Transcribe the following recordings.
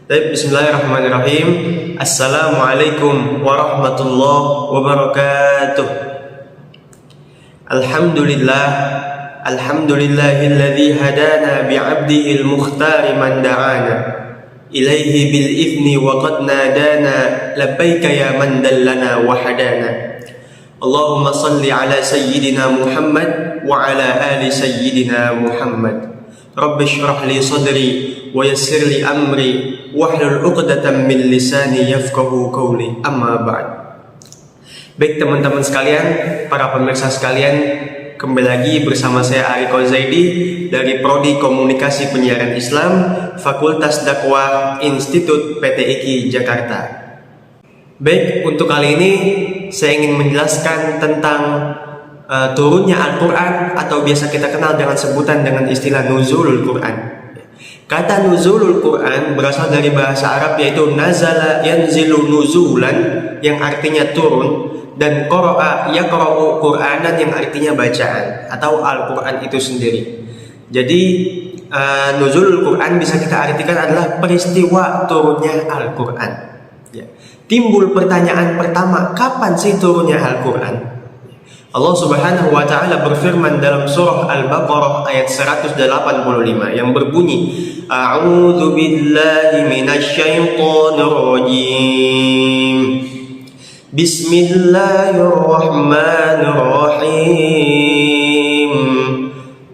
Baik, bismillahirrahmanirrahim. Assalamualaikum warahmatullahi wabarakatuh. Alhamdulillahilladzi hadana bi'abdihil mukhtari man da'ana ilaihi bil idzni wa qad nadana labbaika ya man dallana wa hadana. Allahumma salli ala sayyidina Muhammad wa ala ali sayyidina Muhammad. Rabbi shrah li sadri wa yassir li amri wahlul 'uqdatam min lisani yafqahu qawli. Amma ba'd. Baik teman-teman sekalian, para pemirsa sekalian, kembali lagi bersama saya Ariko Zaidi dari Prodi Komunikasi Penyiaran Islam, Fakultas Dakwah Institut PTIQ Jakarta. Baik, untuk kali ini saya ingin menjelaskan tentang turunnya Al-Quran atau biasa kita kenal dengan sebutan dengan istilah nuzulul Quran. Kata nuzulul Quran berasal dari bahasa Arab yaitu nazala yanzilu nuzulan yang artinya turun, dan qara'a yaqra'u Qur'anan yang artinya bacaan atau Al-Quran itu sendiri. Jadi nuzulul Quran bisa kita artikan adalah peristiwa turunnya Al-Quran. Ya. Timbul pertanyaan pertama, kapan sih turunnya Al-Quran? Allah Subhanahu wa taala berfirman dalam surah Al-Baqarah ayat 185 yang berbunyi, A'udzu billahi minasy syaithanir rajim. Bismillahirrahmanirrahim.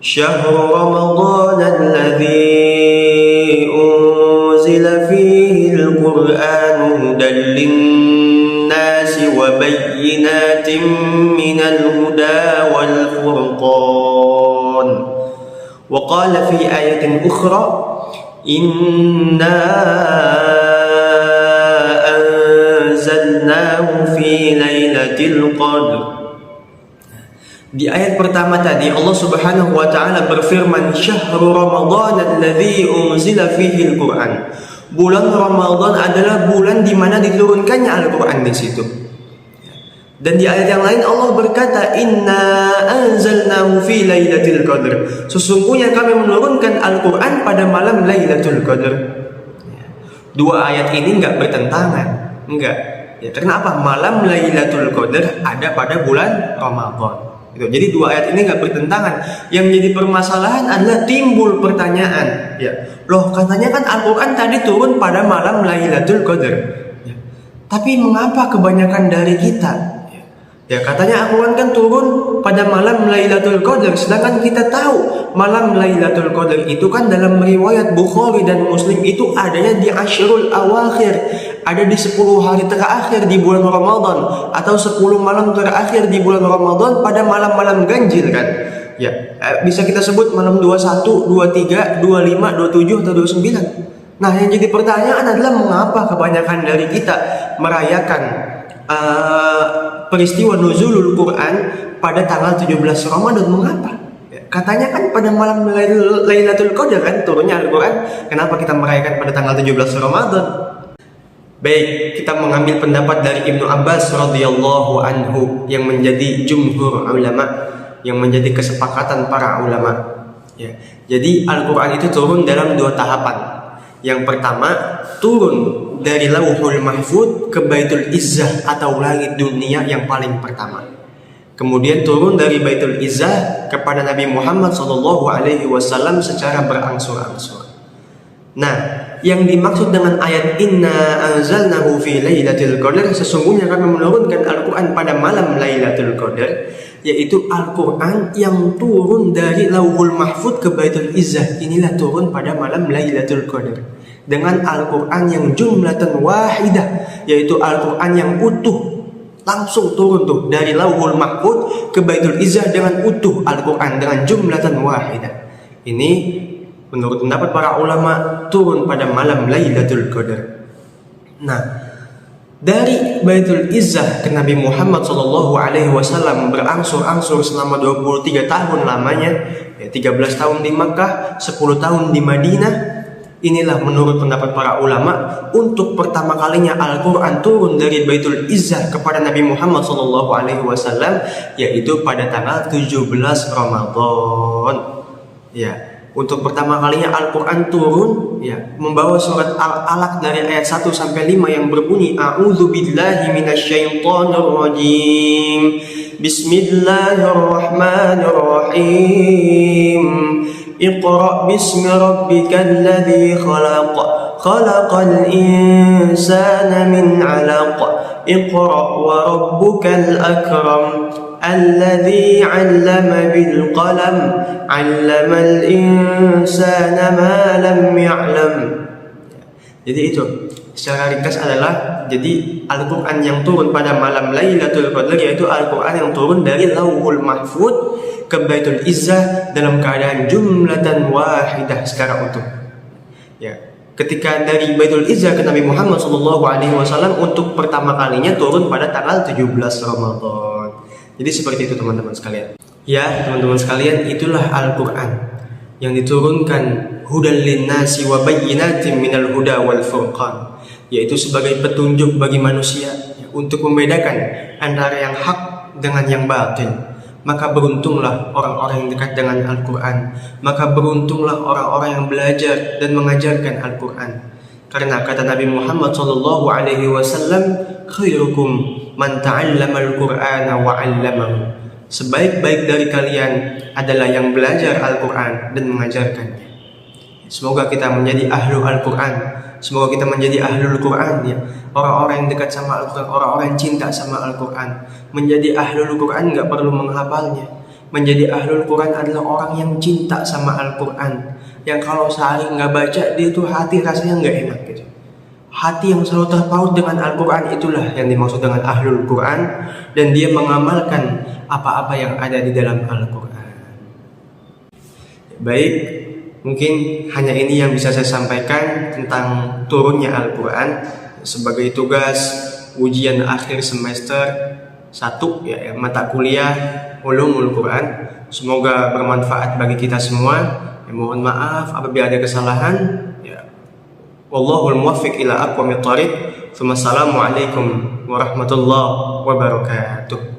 Syahrul Ramadan alladzi unzila fihi al-Qur'anu hudan lin-nasi wa bayyinatin minal huda wal furqan. Wa qala fi ayatin ukhra, inna anzalnahu fi lailatul qadr. Di ayat pertama tadi Allah Subhanahu wa taala berfirman, syahrul Ramadan alladzi unzila fihi al-Qur'an. Bulan Ramadan adalah bulan di mana diturunkannya Al-Qur'an di situ. Dan di ayat yang lain Allah berkata, inna anzalnahu fi lailatul qadr. Sesungguhnya kami menurunkan Al-Qur'an pada malam Lailatul Qadar. Dua ayat ini enggak bertentangan, enggak. Ya, karena apa? Malam Lailatul Qadar ada pada bulan Ramadan. Gitu. Jadi dua ayat ini nggak bertentangan. Yang menjadi permasalahan adalah timbul pertanyaan. Ya, loh katanya kan Al-Quran tadi turun pada malam Lailatul Qadar. Ya. Tapi mengapa kebanyakan dari kita? Ya katanya Al-Quran kan turun pada malam Lailatul Qadar, sedangkan kita tahu malam Lailatul Qadar itu kan dalam riwayat Bukhari dan Muslim itu adanya di Asyrul Awakhir, ada di 10 hari terakhir di bulan Ramadan atau 10 malam terakhir di bulan Ramadan pada malam-malam ganjil kan. Ya, bisa kita sebut malam 21, 23, 25, 27 atau 29. Nah, yang jadi pertanyaan adalah mengapa kebanyakan dari kita merayakan peristiwa nuzulul Quran pada tanggal 17 Ramadan? Mengapa? Katanya kan pada malam Lailatul Qadar kan turunnya Al-Quran. Kenapa kita merayakan pada tanggal 17 Ramadan? Baik, kita mengambil pendapat dari Ibnu Abbas radhiyallahu anhu yang menjadi jumhur ulama, yang menjadi kesepakatan para ulama. Ya. Jadi Al-Quran itu turun dalam dua tahapan. Yang pertama, turun dari Lauhul Mahfuz ke Baitul Izzah atau langit dunia yang paling pertama. Kemudian turun dari Baitul Izzah kepada Nabi Muhammad SAW secara berangsur-angsur. Nah, yang dimaksud dengan ayat inna anzalnahu fi lailatul qadar, sesungguhnya kami menurunkan Al-Quran pada malam Lailatul Qadar, yaitu Al-Quran yang turun dari Lauhul Mahfuz ke Baitul Izzah. Inilah turun pada malam Lailatul Qadar dengan Al-Quran yang jumlatan wahidah, yaitu Al-Quran yang utuh, langsung turun tuh dari Lauhul Mahfuz ke Baitul Izzah dengan utuh Al-Quran dengan jumlatan wahidah. Ini menurut pendapat para ulama turun pada malam Lailatul Qadar. Nah, dari Baitul Izzah ke Nabi Muhammad SAW berangsur-angsur selama 23 tahun lamanya, ya 13 tahun di Makkah, 10 tahun di Madinah. Inilah menurut pendapat para ulama untuk pertama kalinya Al-Quran turun dari Baitul Izzah kepada Nabi Muhammad SAW, yaitu pada tanggal 17 Ramadan. Ya, Untuk pertama kalinya Al-Quran turun, ya, membawa surat Al-Alaq dari ayat 1 sampai 5 yang berbunyi A'udzu billahi minasyaitonir rajim. Bismillahirrahmanirrahim. Iqra' bismi rabbikal ladzi khalaq. Khalaqal insana min 'alaq. Iqra' wa rabbukal akram. Alladzi 'allama bil qalam 'allamal insana ma lam ya'lam. Jadi itu secara ringkas adalah, jadi Al-Quran yang turun pada malam Lailatul Qadar yaitu Al-Quran yang turun dari Lauhul Mahfuz ke Baitul Izzah dalam keadaan jumlatan wahidah secara utuh. Ya, ketika dari Baitul Izzah ke Nabi Muhammad SAW untuk pertama kalinya turun pada tanggal 17 Ramadan. Jadi seperti itu teman-teman sekalian. Ya teman-teman sekalian, itulah Al-Quran yang diturunkan hudan linnasi wa bayyinatin minal huda wal furqan, yaitu sebagai petunjuk bagi manusia ya, untuk membedakan antara yang hak dengan yang batil. Maka beruntunglah orang-orang yang dekat dengan Al-Quran. Maka beruntunglah orang-orang yang belajar dan mengajarkan Al-Quran. Karena kata Nabi Muhammad SAW, khairukum man ta'allama al-Qur'ana wa 'allamahu. Sebaik-baik dari kalian adalah yang belajar Al-Quran dan mengajarkannya. Semoga kita menjadi ahlu Al-Quran. Semoga kita menjadi ahlul Quran ya. Orang-orang yang dekat sama Al-Quran, orang-orang yang cinta sama Al-Quran. Menjadi ahlul Quran gak perlu menghafalnya. Menjadi ahlul Quran adalah orang yang cinta sama Al-Quran, yang kalau sehari gak baca, dia tuh hati rasanya gak enak gitu. Hati yang selalu terpaut dengan Al-Quran, itulah yang dimaksud dengan ahlul Quran. Dan dia mengamalkan apa-apa yang ada di dalam Al-Quran. Baik, mungkin hanya ini yang bisa saya sampaikan tentang turunnya Al-Quran sebagai tugas ujian akhir semester 1 ya, mata kuliah Ulumul Quran. Semoga bermanfaat bagi kita semua. Mohon maaf apabila ada kesalahan ya. Wallahul muwaffiq ila aqwamit thariq. Wassalamualaikum warahmatullahi wabarakatuh.